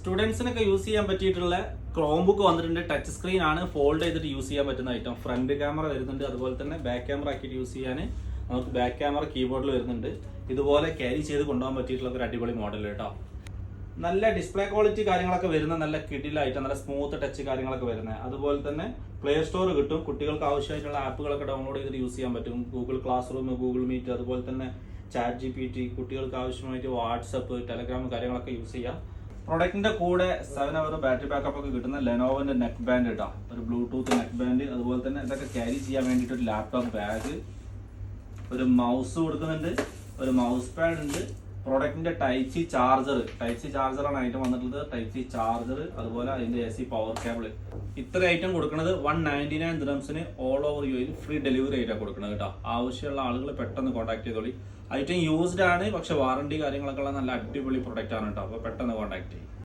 സ്റ്റുഡൻസിനൊക്കെ use ചെയ്യാൻ പറ്റിയിട്ടുള്ള Chrome book വന്നിട്ടുണ്ട്. ടച്ച് സ്ക്രീൻ ആണ്, ഫോൾഡ് ചെയ്തിട്ട് യൂസ് ചെയ്യാൻ പറ്റുന്ന ഐറ്റം. ഫ്രണ്ട് ക്യാമറ വരുന്നുണ്ട്, അതുപോലെ തന്നെ ബാക്ക് ക്യാമറ ആക്കിയിട്ട് യൂസ് ചെയ്യാൻ നമുക്ക് ബാക്ക് ക്യാമറ കീബോർഡിൽ വരുന്നുണ്ട്. ഇതുപോലെ ക്യാരി ചെയ്ത് കൊണ്ടുപോകാൻ പറ്റിയിട്ടുള്ള ഒരു അടിപൊളി മോഡൽ കേട്ടോ. നല്ല ഡിസ്പ്ലേ ക്വാളിറ്റി കാര്യങ്ങളൊക്കെ വരുന്ന നല്ല കിഡിലായിട്ട് നല്ല സ്മൂത്ത് ടച്ച് കാര്യങ്ങളൊക്കെ വരുന്നത്. അതുപോലെ തന്നെ പ്ലേ സ്റ്റോർ കിട്ടും. കുട്ടികൾക്ക് ആവശ്യമായിട്ടുള്ള ആപ്പുകളൊക്കെ ഡൗൺലോഡ് ചെയ്തിട്ട് യൂസ് ചെയ്യാൻ പറ്റും. Google classroom, Google Meet, അതുപോലെ തന്നെ ചാറ്റ് GPT, കുട്ടികൾക്ക് ആവശ്യമായിട്ട് വാട്സപ്പ്, ടെലഗ്രാം കാര്യങ്ങളൊക്കെ യൂസ് ചെയ്യാം. പ്രൊഡക്റ്റിന്റെ കൂടെ 7 അവർ ബാറ്ററി ബാക്കപ്പ് ഒക്കെ കിട്ടുന്ന ലെനോവോന്റെ നെക്ക് ബാൻഡ് കേട്ടോ, ഒരു ബ്ലൂടൂത്ത് നെക്ക് ബാൻഡ്. അതുപോലെ തന്നെ ഇതൊക്കെ ക്യാരി ചെയ്യാൻ വേണ്ടിയിട്ട് ഒരു ലാപ്ടോപ്പ് ബാഗ്, ഒരു മൗസ് കൊടുക്കുന്നുണ്ട്, ഒരു മൗസ് പാഡ് ഉണ്ട്. പ്രൊഡക്റ്റിന്റെ ടൈപ്പ് സി ചാർജറാണ് ഐറ്റം വന്നിട്ടുള്ളത്. ടൈപ്പ് സി ചാർജർ, അതുപോലെ അതിന്റെ AC പവർ കേബിൾ. ഇത്ര ഐറ്റം കൊടുക്കുന്നത് 199 ദിർഹംസിന് all over UAE free delivery ആയിട്ടാണ് കൊടുക്കുന്നത് കേട്ടോ. ആവശ്യമുള്ള ആളുകൾ പെട്ടെന്ന് കോൺടാക്ട് ചെയ്തോളി. ഐറ്റം യൂസ്ഡ് ആണ്, പക്ഷെ വാറണ്ടി കാര്യങ്ങളൊക്കെ ഉള്ള നല്ല അടിപൊളി പ്രൊഡക്റ്റ് ആണ് കേട്ടോ. അപ്പോൾ പെട്ടെന്ന് കോൺടാക്ട് ചെയ്യും.